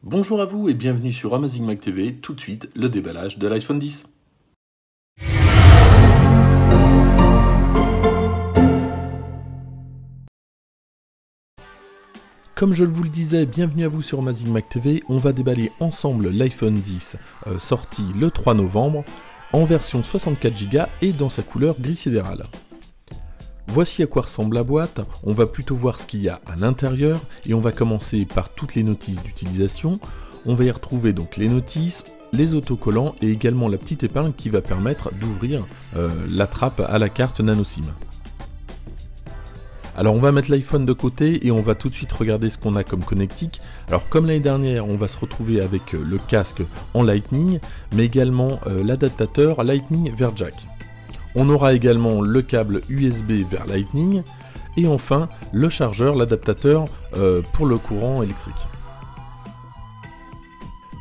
Bonjour à vous et bienvenue sur Amazing Mac TV, tout de suite le déballage de l'iPhone X. Comme je vous le disais, bienvenue à vous sur Amazing Mac TV, on va déballer ensemble l'iPhone X sorti le 3 novembre en version 64 Go et dans sa couleur gris sidéral. Voici à quoi ressemble la boîte, on va plutôt voir ce qu'il y a à l'intérieur et on va commencer par toutes les notices d'utilisation. On va y retrouver donc les notices, les autocollants et également la petite épingle qui va permettre d'ouvrir la trappe à la carte nano SIM. Alors on va mettre l'iPhone de côté et on va tout de suite regarder ce qu'on a comme connectique. Alors comme l'année dernière, on va se retrouver avec le casque en Lightning, mais également l'adaptateur Lightning vers Jack. On aura également le câble USB vers Lightning et enfin le chargeur, l'adaptateur pour le courant électrique.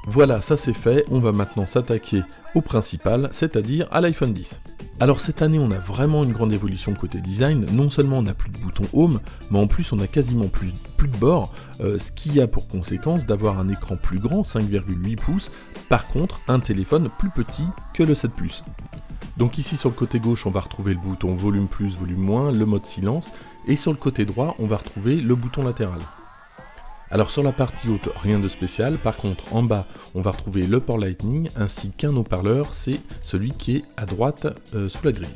Voilà, ça c'est fait, on va maintenant s'attaquer au principal, c'est-à-dire à l'iPhone X. Alors cette année on a vraiment une grande évolution côté design, non seulement on n'a plus de bouton Home, mais en plus on a quasiment plus de bords, ce qui a pour conséquence d'avoir un écran plus grand, 5,8 pouces, par contre un téléphone plus petit que le 7 Plus. Donc ici sur le côté gauche on va retrouver le bouton volume plus, volume moins, le mode silence, et sur le côté droit on va retrouver le bouton latéral. Alors sur la partie haute, rien de spécial, par contre en bas on va retrouver le port Lightning ainsi qu'un haut-parleur, c'est celui qui est à droite sous la grille.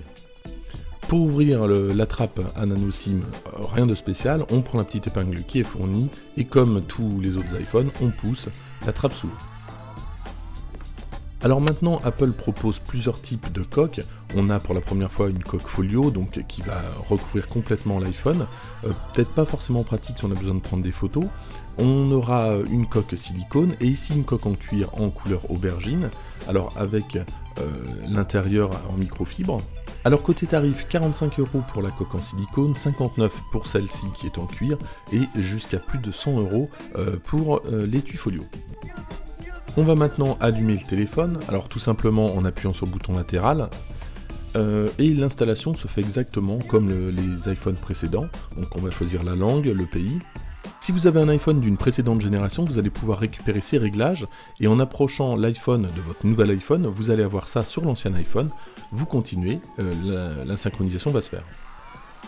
Pour ouvrir la trappe à nano SIM, rien de spécial, on prend la petite épingle qui est fournie et comme tous les autres iPhones, on pousse, la trappe s'ouvre. Alors maintenant, Apple propose plusieurs types de coques. On a pour la première fois une coque folio, donc qui va recouvrir complètement l'iPhone. Peut-être pas forcément pratique si on a besoin de prendre des photos. On aura une coque silicone et ici une coque en cuir en couleur aubergine. Alors avec l'intérieur en microfibre. Alors côté tarif, 45 € pour la coque en silicone, 59 € pour celle-ci qui est en cuir et jusqu'à plus de 100 € pour l'étui folio. On va maintenant allumer le téléphone, alors tout simplement en appuyant sur le bouton latéral, et l'installation se fait exactement comme les iPhones précédents, donc on va choisir la langue, le pays. Si vous avez un iPhone d'une précédente génération, vous allez pouvoir récupérer ces réglages, et en approchant l'iPhone de votre nouvel iPhone, vous allez avoir ça sur l'ancien iPhone, vous continuez, la synchronisation va se faire.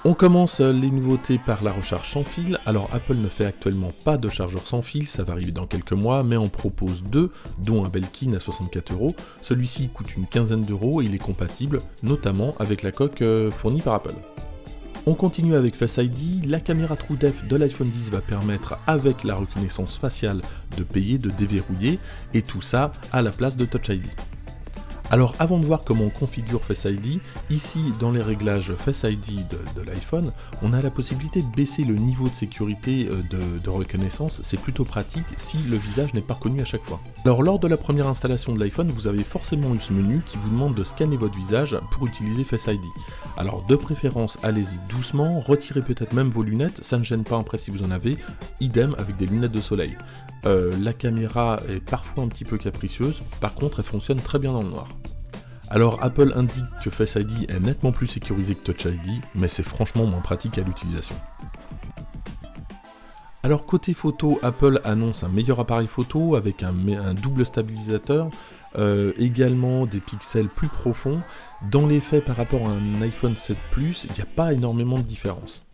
On commence les nouveautés par la recharge sans fil. Alors Apple ne fait actuellement pas de chargeur sans fil, ça va arriver dans quelques mois, mais on propose deux, dont un Belkin à 64 €. Celui-ci coûte une quinzaine d'euros et il est compatible notamment avec la coque fournie par Apple. On continue avec Face ID, la caméra TrueDepth de l'iPhone X va permettre avec la reconnaissance faciale de payer, de déverrouiller, et tout ça à la place de Touch ID. Alors avant de voir comment on configure Face ID, ici dans les réglages Face ID de l'iPhone, on a la possibilité de baisser le niveau de sécurité de reconnaissance, c'est plutôt pratique si le visage n'est pas reconnu à chaque fois. Alors lors de la première installation de l'iPhone, vous avez forcément eu ce menu qui vous demande de scanner votre visage pour utiliser Face ID. Alors de préférence, allez-y doucement, retirez peut-être même vos lunettes, ça ne gêne pas après si vous en avez, idem avec des lunettes de soleil. La caméra est parfois un petit peu capricieuse, par contre elle fonctionne très bien dans le noir. Alors Apple indique que Face ID est nettement plus sécurisé que Touch ID, mais c'est franchement moins pratique à l'utilisation. Alors côté photo, Apple annonce un meilleur appareil photo avec un double stabilisateur, également des pixels plus profonds. Dans les faits par rapport à un iPhone 7 Plus, il n'y a pas énormément de différence.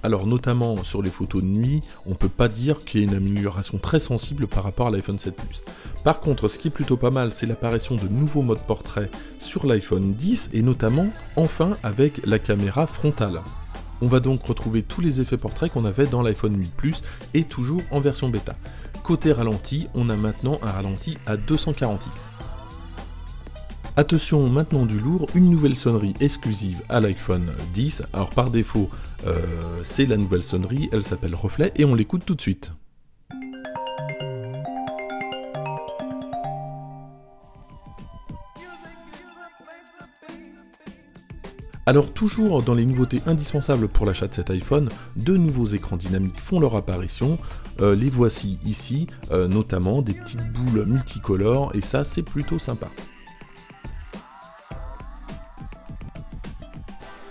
Alors notamment sur les photos de nuit, on peut pas dire qu'il y ait une amélioration très sensible par rapport à l'iPhone 7 Plus. Par contre, ce qui est plutôt pas mal, c'est l'apparition de nouveaux modes portrait sur l'iPhone X et notamment, enfin, avec la caméra frontale. On va donc retrouver tous les effets portrait qu'on avait dans l'iPhone 8 Plus et toujours en version bêta. Côté ralenti, on a maintenant un ralenti à 240x. Attention, maintenant du lourd, une nouvelle sonnerie exclusive à l'iPhone X. Alors par défaut, c'est la nouvelle sonnerie, elle s'appelle Reflet et on l'écoute tout de suite. Alors toujours dans les nouveautés indispensables pour l'achat de cet iPhone, deux nouveaux écrans dynamiques font leur apparition. Les voici ici, notamment des petites boules multicolores et ça c'est plutôt sympa.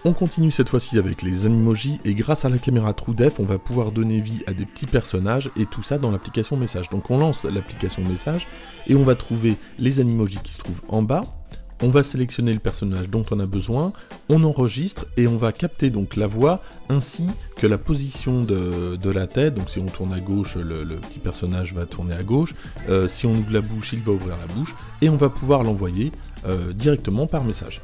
On continue cette fois-ci avec les animojis et grâce à la caméra TrueDepth, on va pouvoir donner vie à des petits personnages et tout ça dans l'application message. Donc on lance l'application message et on va trouver les animojis qui se trouvent en bas. On va sélectionner le personnage dont on a besoin, on enregistre et on va capter donc la voix ainsi que la position de la tête. Donc si on tourne à gauche, le petit personnage va tourner à gauche. Si on ouvre la bouche, il va ouvrir la bouche et on va pouvoir l'envoyer directement par message.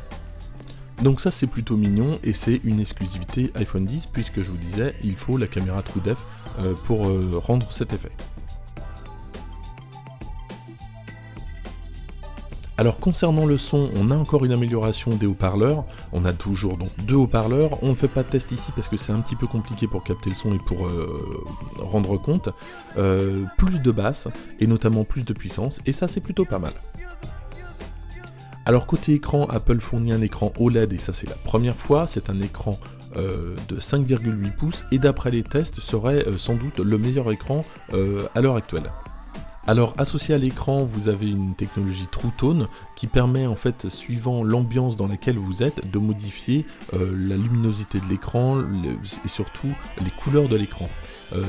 Donc ça c'est plutôt mignon et c'est une exclusivité iPhone X puisque je vous disais il faut la caméra TrueDepth pour rendre cet effet. Alors concernant le son, on a encore une amélioration des haut-parleurs, on a toujours donc 2 haut-parleurs, on ne fait pas de test ici parce que c'est un petit peu compliqué pour capter le son et pour rendre compte, plus de basse et notamment plus de puissance et ça c'est plutôt pas mal. Alors côté écran, Apple fournit un écran OLED et ça c'est la première fois, c'est un écran de 5,8 pouces et d'après les tests serait sans doute le meilleur écran à l'heure actuelle. Alors associé à l'écran, vous avez une technologie True Tone qui permet en fait, suivant l'ambiance dans laquelle vous êtes, de modifier la luminosité de l'écran et surtout les couleurs de l'écran.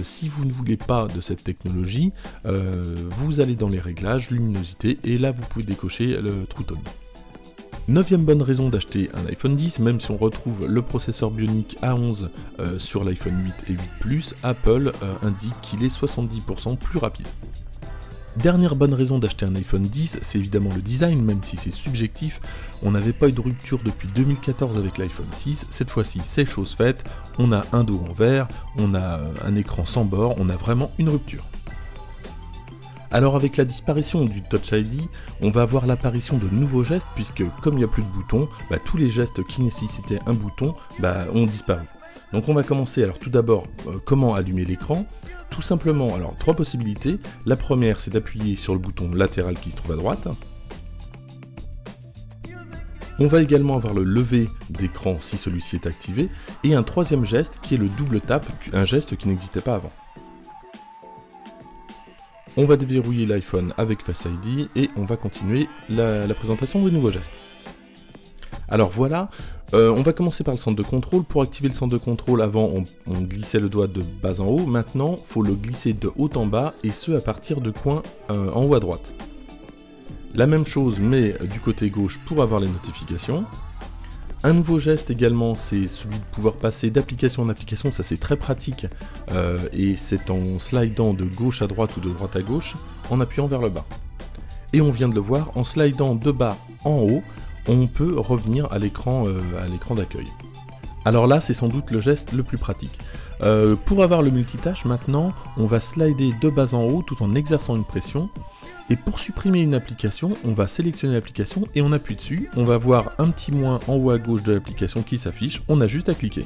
Si vous ne voulez pas de cette technologie, vous allez dans les réglages, luminosité, et là vous pouvez décocher le True Tone. 9e bonne raison d'acheter un iPhone X, même si on retrouve le processeur Bionic A11 sur l'iPhone 8 et 8 Plus, Apple indique qu'il est 70% plus rapide. Dernière bonne raison d'acheter un iPhone X, c'est évidemment le design, même si c'est subjectif. On n'avait pas eu de rupture depuis 2014 avec l'iPhone 6, cette fois-ci c'est chose faite, on a un dos en verre, on a un écran sans bord, on a vraiment une rupture. Alors avec la disparition du Touch ID, on va avoir l'apparition de nouveaux gestes, puisque comme il n'y a plus de boutons, tous les gestes qui nécessitaient un bouton ont disparu. Donc on va commencer, alors tout d'abord, comment allumer l'écran. Tout simplement, alors 3 possibilités. La première, c'est d'appuyer sur le bouton latéral qui se trouve à droite. On va également avoir le lever d'écran si celui-ci est activé. Et un 3e geste qui est le double tap, un geste qui n'existait pas avant. On va déverrouiller l'iPhone avec Face ID et on va continuer la présentation des nouveaux gestes. Alors voilà, on va commencer par le centre de contrôle. Pour activer le centre de contrôle, avant on glissait le doigt de bas en haut, maintenant il faut le glisser de haut en bas et ce à partir de coin en haut à droite. La même chose mais du côté gauche pour avoir les notifications. Un nouveau geste également, c'est celui de pouvoir passer d'application en application, ça c'est très pratique et c'est en slidant de gauche à droite ou de droite à gauche en appuyant vers le bas. Et on vient de le voir, en slidant de bas en haut, on peut revenir à l'écran d'accueil. Alors là, c'est sans doute le geste le plus pratique. Pour avoir le multitâche, maintenant, on va slider de bas en haut tout en exerçant une pression. Et pour supprimer une application, on va sélectionner l'application et on appuie dessus. On va voir un petit moins en haut à gauche de l'application qui s'affiche. On a juste à cliquer.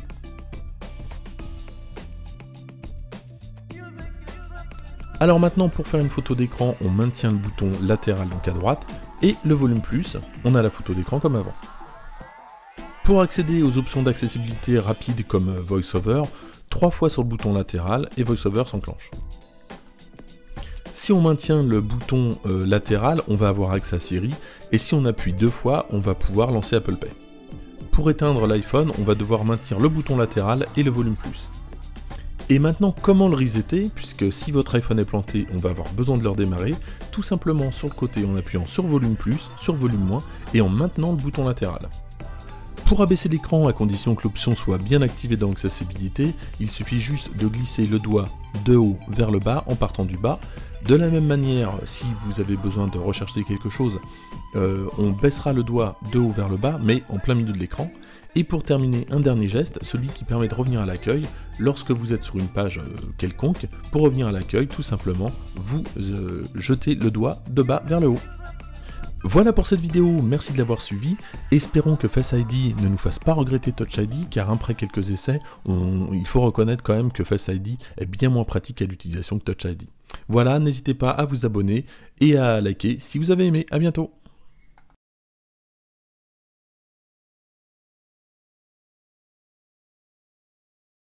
Alors maintenant, pour faire une photo d'écran, on maintient le bouton latéral donc à droite. Et le volume plus, on a la photo d'écran comme avant. Pour accéder aux options d'accessibilité rapide comme VoiceOver, 3 fois sur le bouton latéral et VoiceOver s'enclenche. Si on maintient le bouton latéral, on va avoir accès à Siri, et si on appuie 2 fois, on va pouvoir lancer Apple Pay. Pour éteindre l'iPhone, on va devoir maintenir le bouton latéral et le volume plus. Et maintenant, comment le resetter? Puisque si votre iPhone est planté, on va avoir besoin de le redémarrer, tout simplement sur le côté en appuyant sur volume plus, sur volume moins, et en maintenant le bouton latéral. Pour abaisser l'écran, à condition que l'option soit bien activée dans l'accessibilité, il suffit juste de glisser le doigt de haut vers le bas en partant du bas. De la même manière, si vous avez besoin de rechercher quelque chose, on baissera le doigt de haut vers le bas, mais en plein milieu de l'écran. Et pour terminer, un dernier geste, celui qui permet de revenir à l'accueil, lorsque vous êtes sur une page quelconque, pour revenir à l'accueil, tout simplement, vous jetez le doigt de bas vers le haut. Voilà pour cette vidéo, merci de l'avoir suivi. Espérons que Face ID ne nous fasse pas regretter Touch ID, car après quelques essais, il faut reconnaître quand même que Face ID est bien moins pratique à l'utilisation que Touch ID. Voilà, n'hésitez pas à vous abonner et à liker si vous avez aimé. À bientôt.